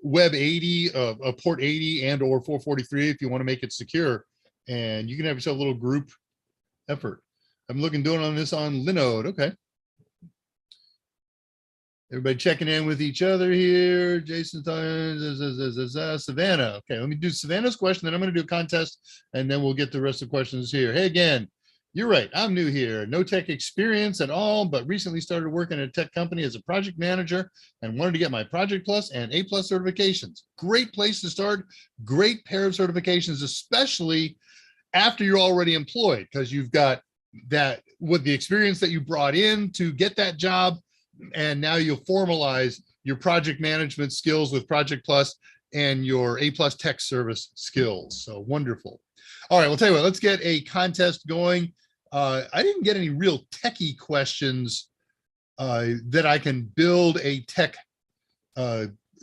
web 80, of port 80 and or 443 if you want to make it secure. And you can have yourself a little group effort. I'm doing on this on Linode. Okay. Everybody checking in with each other here. Jason, Savannah. Okay, let me do Savannah's question, then I'm going to do a contest, and then we'll get the rest of the questions here. Hey, again, you're right. I'm new here. No tech experience at all, but recently started working at a tech company as a project manager and wanted to get my Project Plus and A+ certifications. Great place to start. Great pair of certifications, especially after you're already employed, because you've got that with the experience that you brought in to get that job. And now you'll formalize your project management skills with Project Plus and your A+ tech service skills. So wonderful. All right, we'll tell you what, let's get a contest going. I didn't get any real techie questions that I can build a tech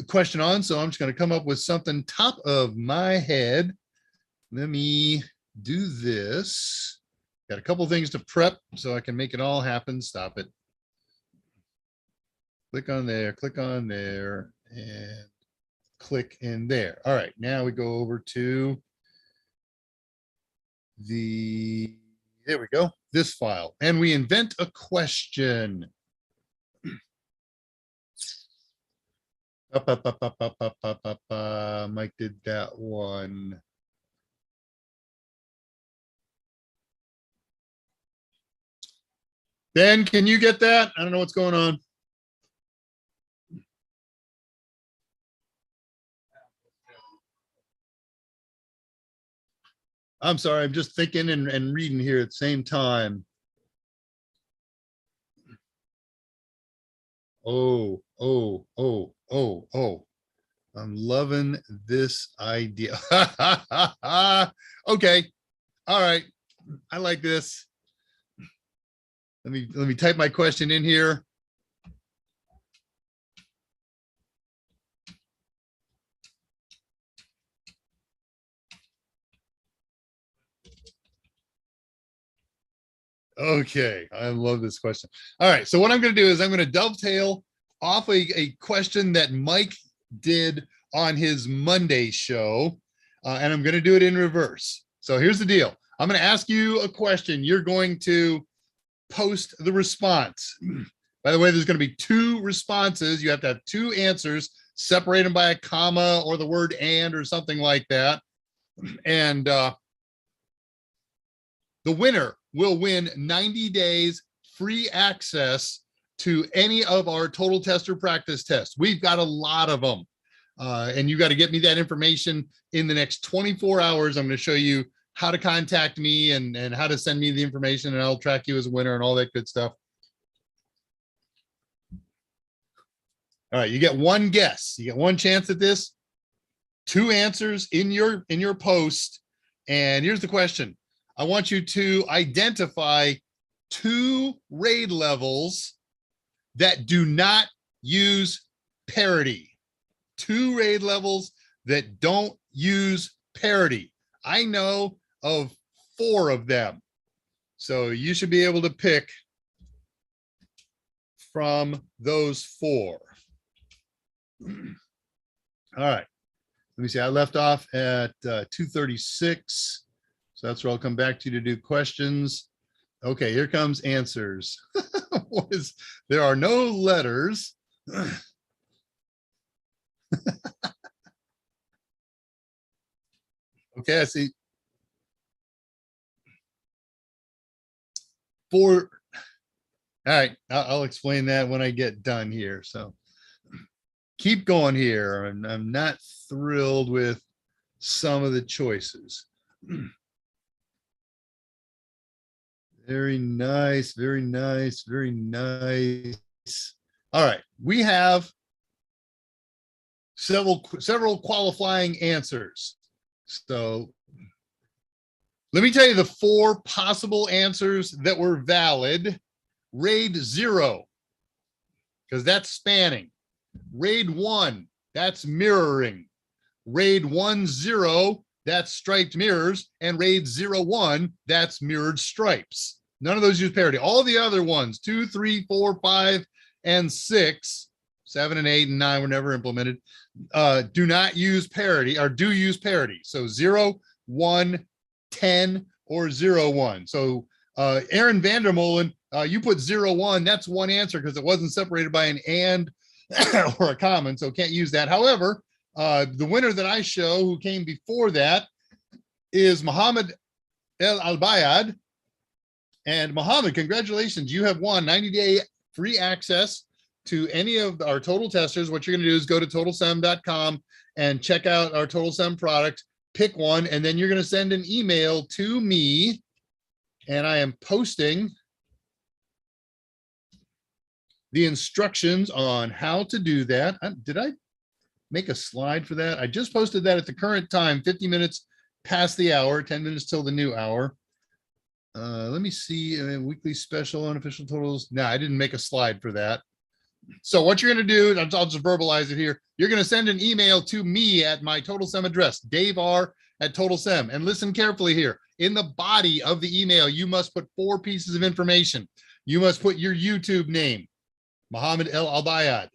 question on. So I'm just going to come up with something top of my head. Let me do this. Got a couple things to prep so I can make it all happen. Stop it. Click on there, and click in there. All right, now we go over to there we go, this file, and we invent a question. Mike did that one. Ben, can you get that? I don't know what's going on. I'm sorry, I'm just thinking and reading here at the same time. Oh. I'm loving this idea. Okay. All right. I like this. Let me type my question in here. Okay, I love this question. All right, so what I'm going to do is I'm going to dovetail off a question that Mike did on his Monday show, and I'm going to do it in reverse. So here's the deal. I'm going to ask you a question. You're going to post the response. By the way, there's going to be 2 responses. You have to have 2 answers, separate them by a comma or the word and or something like that. And the winner will win 90 days free access to any of our Total Tester practice tests. We've got a lot of them. And you got to get me that information in the next 24 hours. I'm going to show you how to contact me and how to send me the information, and I'll track you as a winner and all that good stuff. All right, you get 1 guess. You get 1 chance at this. 2 answers in your post. And here's the question. I want you to identify 2 RAID levels that do not use parity. 2 RAID levels that don't use parity. I know of 4 of them. So you should be able to pick from those 4. All right. Let me see. I left off at 236. So that's where I'll come back to you to do questions. Okay, here comes answers. There are no letters. Okay, I see. 4. All right, I'll explain that when I get done here. So keep going here. I'm not thrilled with some of the choices. Very nice, very nice, very nice. All right, we have several qualifying answers. So let me tell you the 4 possible answers that were valid. RAID 0, because that's spanning. RAID 1, that's mirroring. RAID 1.0, that's striped mirrors, and RAID 0.1, that's mirrored stripes. None of those use parity. All the other ones, 2, 3, 4, 5, and 6, 7 and 8 and 9 were never implemented, do not use parity, or do use parity. So 0, 1, 10, or 0.1. So Aaron Vandermolen, you put 0.1, that's 1 answer because it wasn't separated by an and or a comma, so can't use that. However, the winner that I show, who came before that, is Mohammed El Albayad. And Mohammed, congratulations, you have won 90-day free access to any of our Total Testers. What you're going to do is go to totalsem.com and check out our TotalSem product. pick one, and then you're going to send an email to me, and I am posting the instructions on how to do that. Did I make a slide for that? I just posted that at the current time, 50 minutes past the hour, 10 minutes till the new hour. Let me see, weekly special unofficial totals. No, I didn't make a slide for that. So what you're going to do, I'll just verbalize it here. You're going to send an email to me at my TotalSem address, daveR@TotalSem. And listen carefully here. In the body of the email, you must put 4 pieces of information. You must put your YouTube name, Muhammad El Albayad,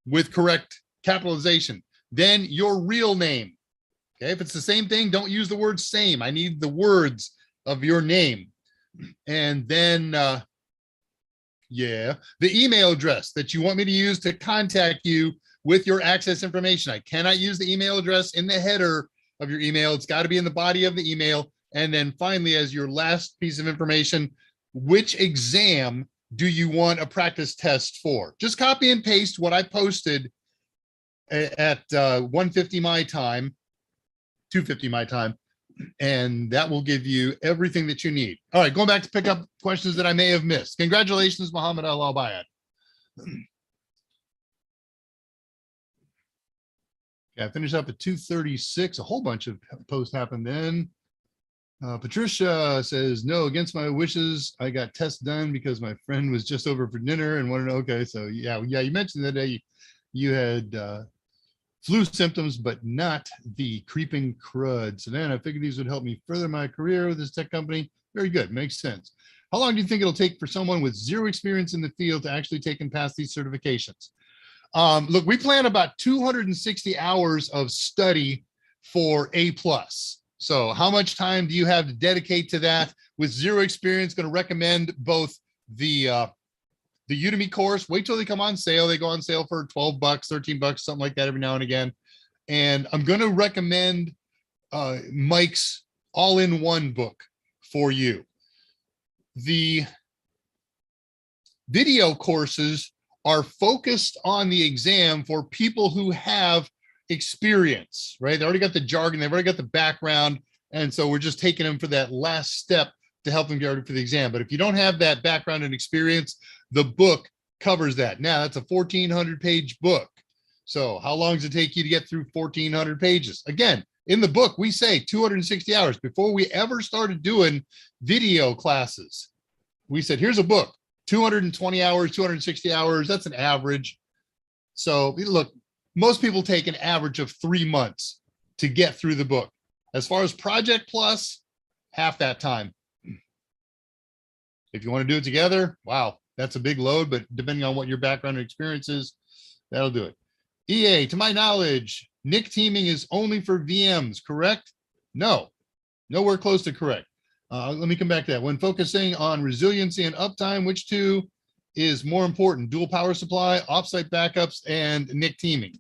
with correct capitalization. Then your real name. Okay, if it's the same thing, don't use the word same. I need the words of your name. And then, the email address that you want me to use to contact you with your access information. I cannot use the email address in the header of your email. It's got to be in the body of the email. And then finally, as your last piece of information, which exam do you want a practice test for? Just copy and paste what I posted at 1:50 my time, 2:50 my time, and that will give you everything that you need. All right, going back to pick up questions that I may have missed. Congratulations, Muhammad Al Albayad. Yeah, I finished up at 2:36. A whole bunch of posts happened then. Patricia says, no, against my wishes, I got tests done because my friend was just over for dinner and wanted to, okay, so yeah, you mentioned that day you had flu symptoms, but not the creeping crud. So then I figured these would help me further my career with this tech company. Very good, makes sense. How long do you think it'll take for someone with 0 experience in the field to actually take and pass these certifications? Look, we plan about 260 hours of study for A+. So how much time do you have to dedicate to that? With 0 experience, going to recommend both the Udemy course. Wait till they come on sale. They go on sale for $12, $13, something like that every now and again. And I'm going to recommend Mike's all-in-one book for you. The video courses are focused on the exam for people who have experience, right? They already got the jargon, they've already got the background, and so we're just taking them for that last step to help them get ready for the exam. But if you don't have that background and experience, the book covers that. Now, that's a 1,400-page book. So how long does it take you to get through 1,400 pages? Again, in the book, we say 260 hours. Before we ever started doing video classes, we said, here's a book, 220 hours, 260 hours, that's an average. So look, most people take an average of 3 months to get through the book. As far as Project Plus, half that time. If you want to do it together, wow, that's a big load, but depending on what your background and experience is, that'll do it. EA, to my knowledge, NIC teaming is only for VMs, correct? No, nowhere close to correct. Let me come back to that. When focusing on resiliency and uptime, which two is more important? Dual power supply, offsite backups, and NIC teaming.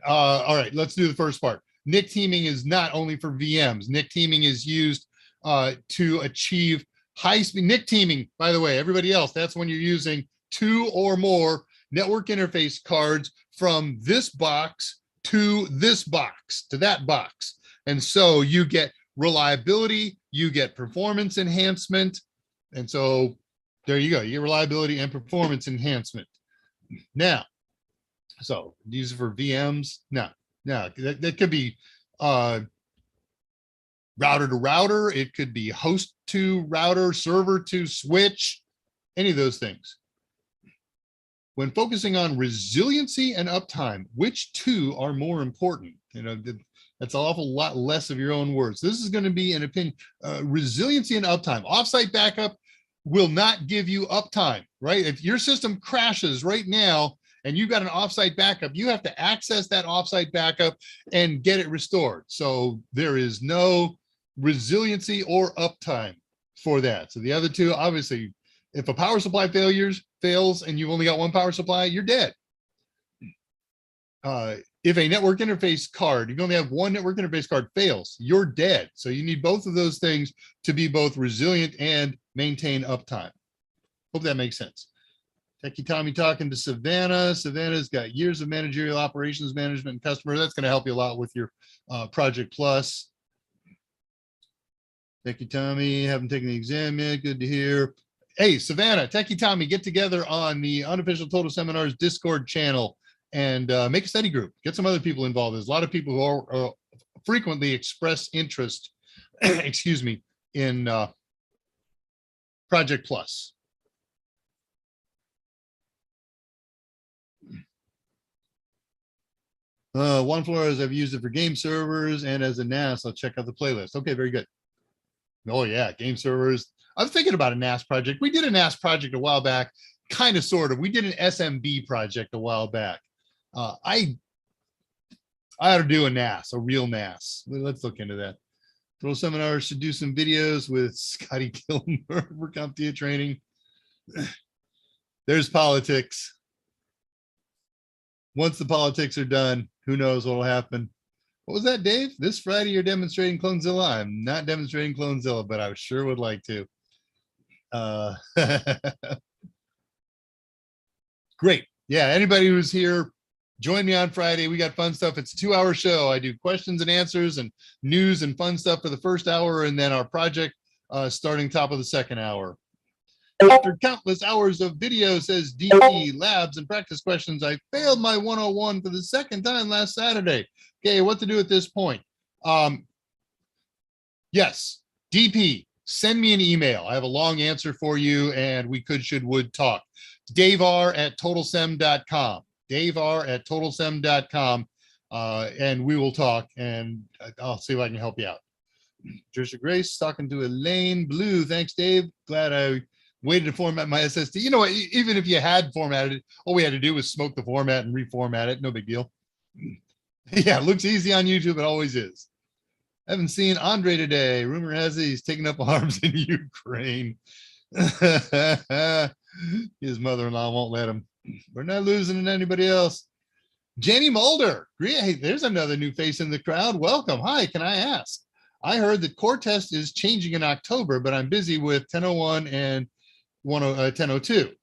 All right, let's do the first part. NIC teaming is not only for VMs. NIC teaming is used to achieve high-speed. NIC teaming, by the way, everybody else, that's when you're using 2 or more network interface cards from this box to this box, to that box. And so you get reliability, you get performance enhancement. And so there you go, you get reliability and performance enhancement. Now, so these are for VMs. No, that could be router to router. It could be host to router, server to switch, any of those things. When focusing on resiliency and uptime, which two are more important? You know, that's an awful lot less of your own words. This is going to be an opinion. Resiliency and uptime. Offsite backup will not give you uptime, right? If your system crashes right now and you've got an offsite backup, you have to access that offsite backup and get it restored. So there is no resiliency or uptime for that. So the other two, obviously, if a power supply fails and you've only got one power supply, you're dead. If a network interface card, you only have one network interface card, fails, you're dead. So you need both of those things to be both resilient and maintain uptime. Hope that makes sense. Techie Tommy talking to Savannah. Savannah's got years of managerial operations management and customer. That's going to help you a lot with your Project Plus. Techie Tommy, haven't taken the exam yet. Good to hear. Hey, Savannah, Techie Tommy, get together on the Unofficial Total Seminars Discord channel and make a study group. Get some other people involved. There's a lot of people who are frequently express interest, excuse me, in Project Plus. Juan Flores, I've used it for game servers and as a NAS. I'll check out the playlist. Okay, very good. Oh yeah, game servers. I was thinking about a NAS project. We did a NAS project a while back, kind of, sort of. We did an SMB project a while back. I ought to do a NAS, a real NAS. Let's look into that. Total Seminars should do some videos with Scotty Kilmer for CompTIA training. There's politics. Once the politics are done, who knows what will happen. What was that, Dave? This Friday you're demonstrating Clonezilla? I'm not demonstrating Clonezilla, but I sure would like to. Great. Yeah, anybody who's here, join me on Friday. We got fun stuff. It's a 2-hour show. I do questions and answers and news and fun stuff for the first hour, and then our project starting top of the second hour. After countless hours of video, says DP, labs and practice questions, I failed my 101 for the second time last Saturday. Okay, what to do at this point? Yes, DP, send me an email. I have a long answer for you, and we could, should, would talk. daveR@totalsem.com. daveR@totalsem.com, and we will talk, and I'll see if I can help you out. Trisha Grace talking to Elaine Blue. Thanks, Dave. Glad I waited to format my SSD. You know what? Even if you had formatted it, all we had to do was smoke the format and reformat it. No big deal. Yeah, it looks easy on YouTube. It always is. Haven't seen Andre today. Rumor has it he's taking up arms in Ukraine. His mother-in-law won't let him. We're not losing to anybody else. Jenny Mulder. Hey, there's another new face in the crowd. Welcome. Hi, can I ask? I heard that core test is changing in October, but I'm busy with 1001 and 1002.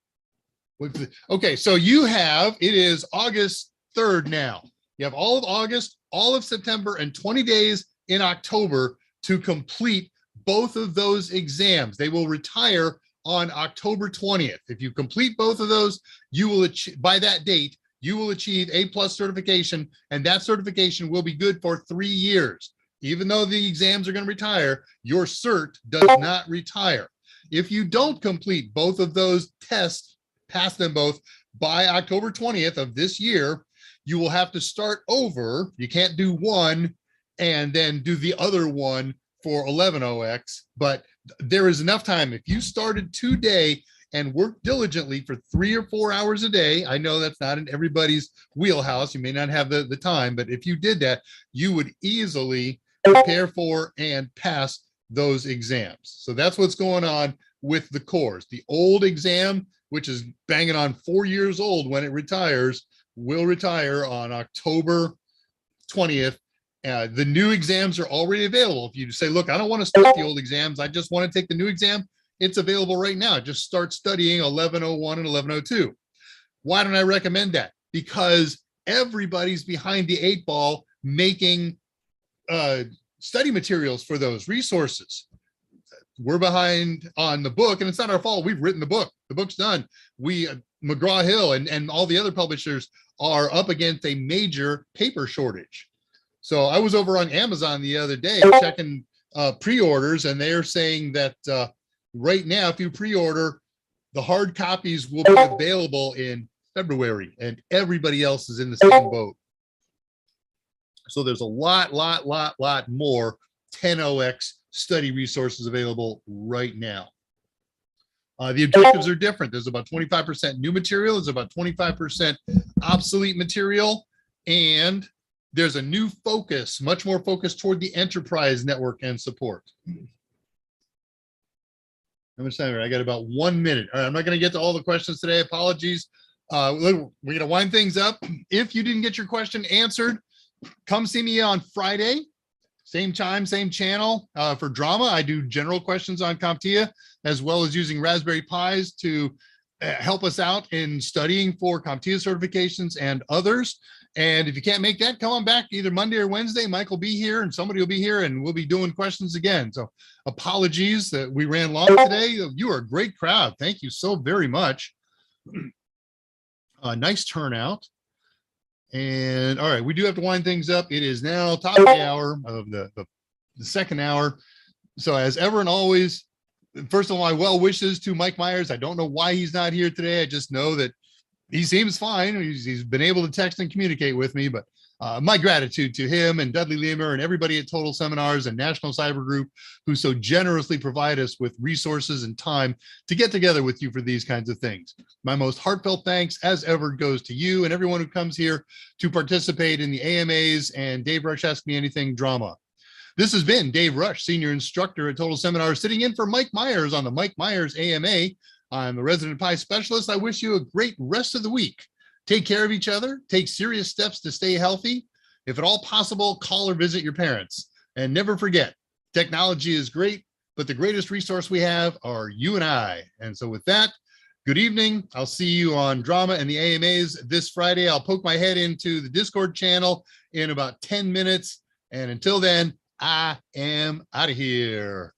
Okay, so you have, it is August 3rd now. You have all of August, all of September, and 20 days in October to complete both of those exams. They will retire on October 20th. If you complete both of those, you will achieve, by that date, you will achieve A+ certification, and that certification will be good for 3 years. Even though the exams are going to retire, your cert does not retire. If you don't complete both of those tests, pass them both by October 20th of this year, you will have to start over. You can't do one and then do the other one for 11OX, but there is enough time. If you started today and worked diligently for 3 or 4 hours a day, I know that's not in everybody's wheelhouse. You may not have the time, but if you did that, you would easily prepare for and pass those exams. So that's what's going on with the cores. The old exam, which is banging on 4 years old when it retires, will retire on October 20th. The new exams are already available. If you say, look, I don't want to start the old exams, I just want to take the new exam, it's available right now. Just start studying 1101 and 1102. Why don't I recommend that? Because everybody's behind the 8 ball making study materials for those resources. We're behind on the book, and it's not our fault. We've written the book. The book's done. We, McGraw-Hill and all the other publishers are up against a major paper shortage. So I was over on Amazon the other day checking pre-orders, and they're saying that right now, if you pre-order, the hard copies will be available in February, and everybody else is in the same boat. So there's a lot more 10OX study resources available right now. The objectives are different. There's about 25% new material. There's about 25% obsolete material. And there's a new focus, much more focused toward the enterprise network and support. How much time? I got about 1 minute. All right, I'm not going to get to all the questions today. Apologies. We're going to wind things up. If you didn't get your question answered, come see me on Friday. Same time, same channel. For drama, I do general questions on CompTIA, as well as using Raspberry Pis to help us out in studying for CompTIA certifications and others. And if you can't make that, come on back either Monday or Wednesday. Mike will be here and somebody will be here and we'll be doing questions again. So apologies that we ran long today. You are a great crowd. Thank you so very much. Nice turnout. And all right, we do have to wind things up. It is now top of the hour of the second hour. So as ever and always, first of all, my well wishes to Mike Meyers. I don't know why he's not here today. I just know that he seems fine. He's been able to text and communicate with me, but my gratitude to him and Dudley Leamer and everybody at Total Seminars and National Cyber Group who so generously provide us with resources and time to get together with you for these kinds of things. My most heartfelt thanks as ever goes to you and everyone who comes here to participate in the AMAs and Dave Rush Ask Me Anything drama. This has been Dave Rush, Senior Instructor at Total Seminars, sitting in for Mike Meyers on the Mike Meyers AMA. I'm the Resident Pi Specialist. I wish you a great rest of the week. Take care of each other. Take serious steps to stay healthy. If at all possible, call or visit your parents. And never forget, technology is great, but the greatest resource we have are you and I. And so with that, good evening. I'll see you on drama and the AMAs this Friday. I'll poke my head into the Discord channel in about 10 minutes. And until then, I am out of here.